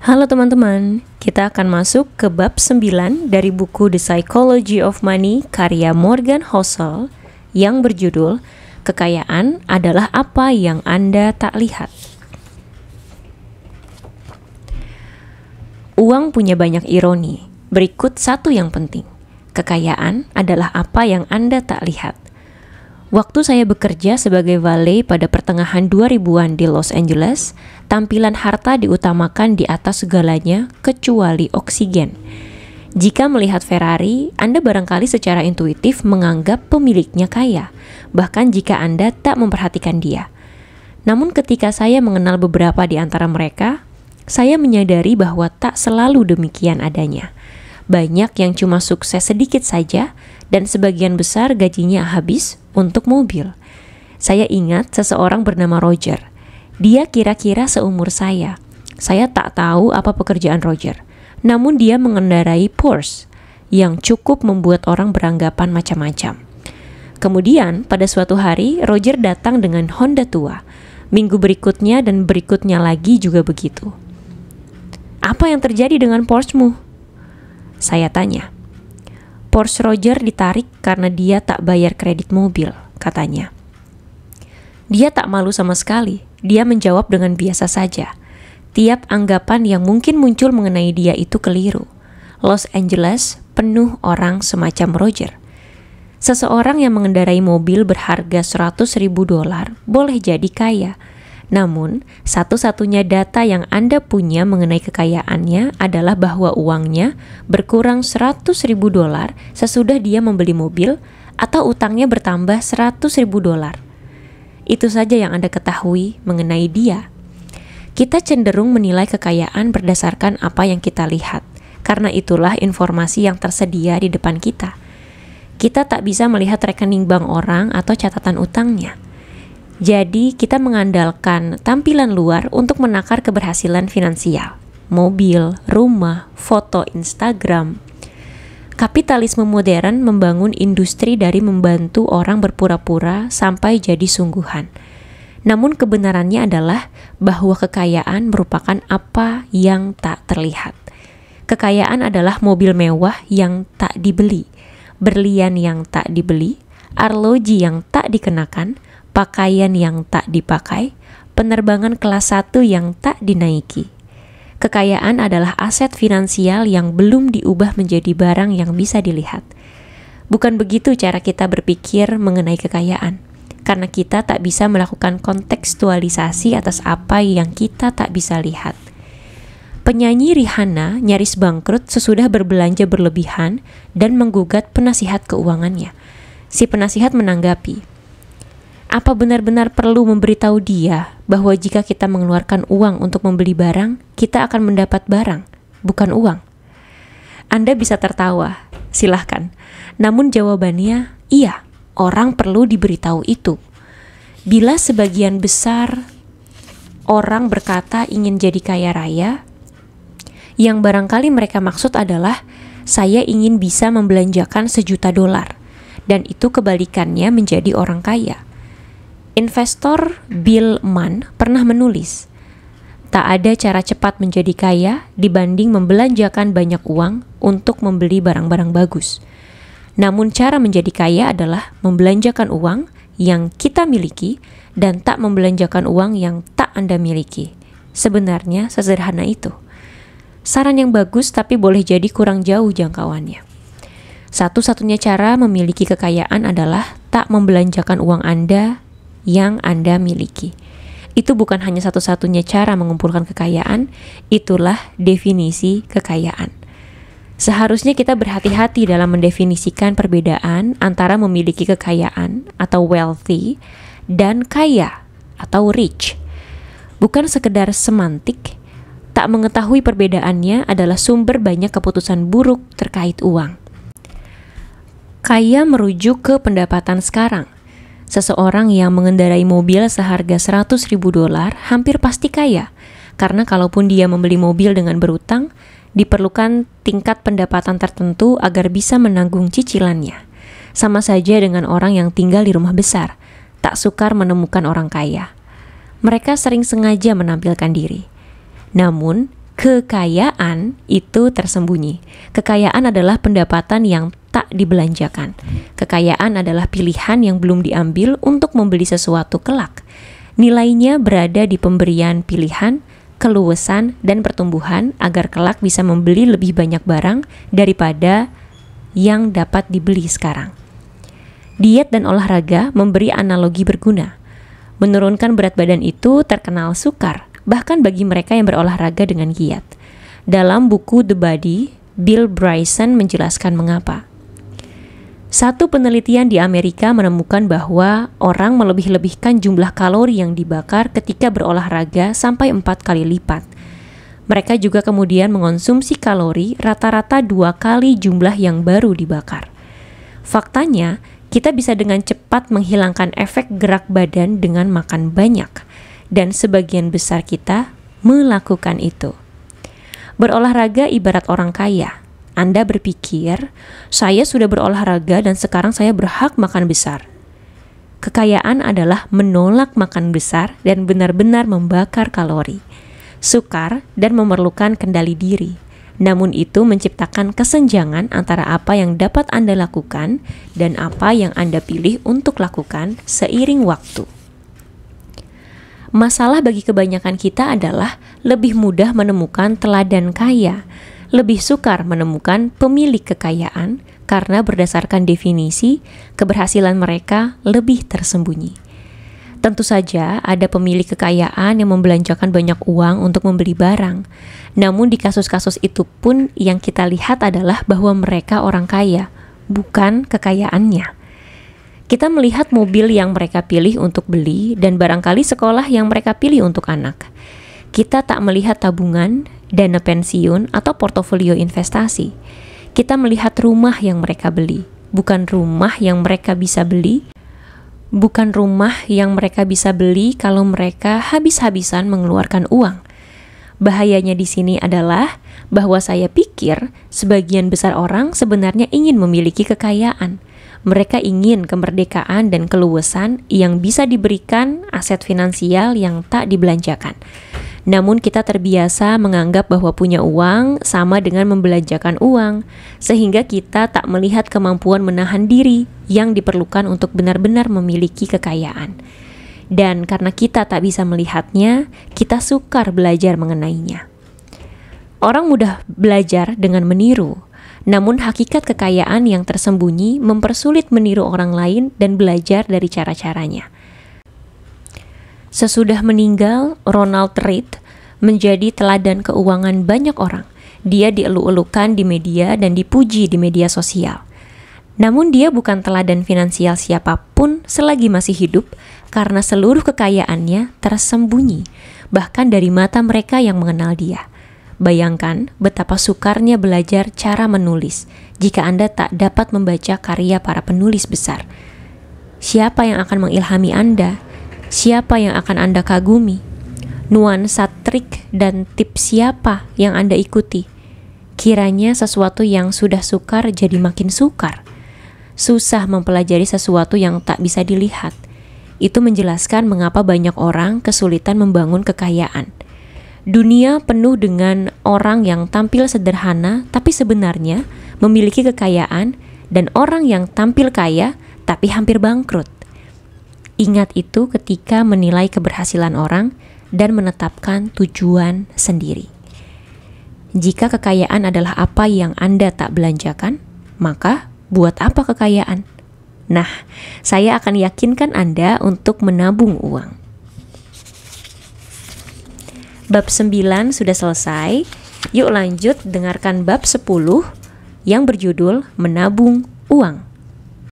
Halo teman-teman, kita akan masuk ke bab 9 dari buku The Psychology of Money karya Morgan Housel yang berjudul Kekayaan adalah apa yang Anda tak lihat. Uang punya banyak ironi. Berikut satu yang penting. Kekayaan adalah apa yang Anda tak lihat. Waktu saya bekerja sebagai valet pada pertengahan 2000-an di Los Angeles, tampilan harta diutamakan di atas segalanya kecuali oksigen. Jika melihat Ferrari, Anda barangkali secara intuitif menganggap pemiliknya kaya, bahkan jika Anda tak memperhatikan dia. Namun ketika saya mengenal beberapa di antara mereka, saya menyadari bahwa tak selalu demikian adanya. Banyak yang cuma sukses sedikit saja, dan sebagian besar gajinya habis untuk mobil. Saya ingat seseorang bernama Roger. Dia kira-kira seumur saya. Saya tak tahu apa pekerjaan Roger. Namun dia mengendarai Porsche yang cukup membuat orang beranggapan macam-macam. Kemudian pada suatu hari Roger datang dengan Honda tua. Minggu berikutnya dan berikutnya lagi juga begitu. Apa yang terjadi dengan Porsche-mu? Saya tanya. Porsche Roger ditarik karena dia tak bayar kredit mobil, katanya. Dia tak malu sama sekali. Dia menjawab dengan biasa saja. Tiap anggapan yang mungkin muncul mengenai dia itu keliru. Los Angeles penuh orang semacam Roger. Seseorang yang mengendarai mobil berharga $100.000 boleh jadi kaya. Namun, satu-satunya data yang Anda punya mengenai kekayaannya adalah bahwa uangnya berkurang $100.000 sesudah dia membeli mobil atau utangnya bertambah $100.000. Itu saja yang Anda ketahui mengenai dia. Kita cenderung menilai kekayaan berdasarkan apa yang kita lihat, karena itulah informasi yang tersedia di depan kita. Kita tak bisa melihat rekening bank orang atau catatan utangnya. Jadi, kita mengandalkan tampilan luar untuk menakar keberhasilan finansial. Mobil, rumah, foto Instagram. Kapitalisme modern membangun industri dari membantu orang berpura-pura sampai jadi sungguhan. Namun kebenarannya adalah bahwa kekayaan merupakan apa yang tak terlihat. Kekayaan adalah mobil mewah yang tak dibeli, berlian yang tak dibeli, arloji yang tak dikenakan, pakaian yang tak dipakai, penerbangan kelas 1 yang tak dinaiki. Kekayaan adalah aset finansial yang belum diubah menjadi barang yang bisa dilihat. Bukan begitu cara kita berpikir mengenai kekayaan, karena kita tak bisa melakukan kontekstualisasi atas apa yang kita tak bisa lihat. Penyanyi Rihanna nyaris bangkrut sesudah berbelanja berlebihan dan menggugat penasihat keuangannya. Si penasihat menanggapi, apa benar-benar perlu memberitahu dia bahwa jika kita mengeluarkan uang untuk membeli barang, kita akan mendapat barang, bukan uang? Anda bisa tertawa, silahkan. Namun jawabannya, iya, orang perlu diberitahu itu. Bila sebagian besar orang berkata ingin jadi kaya raya, yang barangkali mereka maksud adalah, saya ingin bisa membelanjakan $1.000.000, dan itu kebalikannya menjadi orang kaya. Investor Bill Mann pernah menulis, tak ada cara cepat menjadi kaya dibanding membelanjakan banyak uang untuk membeli barang-barang bagus. Namun cara menjadi kaya adalah membelanjakan uang yang kita miliki dan tak membelanjakan uang yang tak Anda miliki. Sebenarnya sesederhana itu. Saran yang bagus tapi boleh jadi kurang jauh jangkauannya. Satu-satunya cara memiliki kekayaan adalah tak membelanjakan uang Anda yang Anda miliki. Itu bukan hanya satu-satunya cara mengumpulkan kekayaan, itulah definisi kekayaan. Seharusnya kita berhati-hati dalam mendefinisikan perbedaan antara memiliki kekayaan atau wealthy dan kaya atau rich. Bukan sekedar semantik, tak mengetahui perbedaannya adalah sumber banyak keputusan buruk terkait uang. Kaya merujuk ke pendapatan sekarang. Seseorang yang mengendarai mobil seharga $100.000 hampir pasti kaya, karena kalaupun dia membeli mobil dengan berutang, diperlukan tingkat pendapatan tertentu agar bisa menanggung cicilannya. Sama saja dengan orang yang tinggal di rumah besar, tak sukar menemukan orang kaya. Mereka sering sengaja menampilkan diri. Namun, Kekayaan itu tersembunyi. Kekayaan adalah pendapatan yang tak dibelanjakan. Kekayaan adalah pilihan yang belum diambil untuk membeli sesuatu kelak. Nilainya berada di pemberian pilihan, keluasan, dan pertumbuhan agar kelak bisa membeli lebih banyak barang daripada yang dapat dibeli sekarang. Diet dan olahraga memberi analogi berguna. Menurunkan berat badan itu terkenal sukar, bahkan bagi mereka yang berolahraga dengan giat. Dalam buku The Body, Bill Bryson menjelaskan mengapa. Satu penelitian di Amerika menemukan bahwa orang melebih-lebihkan jumlah kalori yang dibakar ketika berolahraga sampai 4 kali lipat. Mereka juga kemudian mengonsumsi kalori rata-rata 2 kali jumlah yang baru dibakar. Faktanya, kita bisa dengan cepat menghilangkan efek gerak badan dengan makan banyak, dan sebagian besar kita melakukan itu. Berolahraga ibarat orang kaya. Anda berpikir, saya sudah berolahraga dan sekarang saya berhak makan besar. Kekayaan adalah menolak makan besar dan benar-benar membakar kalori, sukar, dan memerlukan kendali diri. Namun itu menciptakan kesenjangan antara apa yang dapat Anda lakukan dan apa yang Anda pilih untuk lakukan seiring waktu. Masalah bagi kebanyakan kita adalah lebih mudah menemukan teladan kaya, lebih sukar menemukan pemilik kekayaan karena berdasarkan definisi, keberhasilan mereka lebih tersembunyi. Tentu saja ada pemilik kekayaan yang membelanjakan banyak uang untuk membeli barang. Namun di kasus-kasus itu pun yang kita lihat adalah bahwa mereka orang kaya, bukan kekayaannya. Kita melihat mobil yang mereka pilih untuk beli dan barangkali sekolah yang mereka pilih untuk anak. Kita tak melihat tabungan, dana pensiun, atau portofolio investasi. Kita melihat rumah yang mereka beli, bukan rumah yang mereka bisa beli. Bukan rumah yang mereka bisa beli kalau mereka habis-habisan mengeluarkan uang. Bahayanya di sini adalah bahwa saya pikir sebagian besar orang sebenarnya ingin memiliki kekayaan. Mereka ingin kemerdekaan dan keluasan yang bisa diberikan aset finansial yang tak dibelanjakan. Namun kita terbiasa menganggap bahwa punya uang sama dengan membelanjakan uang, sehingga kita tak melihat kemampuan menahan diri yang diperlukan untuk benar-benar memiliki kekayaan. Dan karena kita tak bisa melihatnya, kita sukar belajar mengenainya. Orang mudah belajar dengan meniru, namun hakikat kekayaan yang tersembunyi mempersulit meniru orang lain dan belajar dari cara-caranya. Sesudah meninggal, Ronald Read menjadi teladan keuangan banyak orang. Dia dielu-elukan di media dan dipuji di media sosial. Namun dia bukan teladan finansial siapapun selagi masih hidup karena seluruh kekayaannya tersembunyi, bahkan dari mata mereka yang mengenal dia. Bayangkan betapa sukarnya belajar cara menulis jika Anda tak dapat membaca karya para penulis besar. Siapa yang akan mengilhami Anda? Siapa yang akan Anda kagumi? Nuansa trik dan tips siapa yang Anda ikuti? Kiranya sesuatu yang sudah sukar jadi makin sukar. Susah mempelajari sesuatu yang tak bisa dilihat. Itu menjelaskan mengapa banyak orang kesulitan membangun kekayaan. Dunia penuh dengan orang yang tampil sederhana tapi sebenarnya memiliki kekayaan, dan orang yang tampil kaya tapi hampir bangkrut. Ingat itu ketika menilai keberhasilan orang dan menetapkan tujuan sendiri. Jika kekayaan adalah apa yang Anda tak belanjakan, maka buat apa kekayaan? Nah, saya akan yakinkan Anda untuk menabung uang. Bab 9 sudah selesai. Yuk lanjut dengarkan bab 10 yang berjudul Menabung Uang.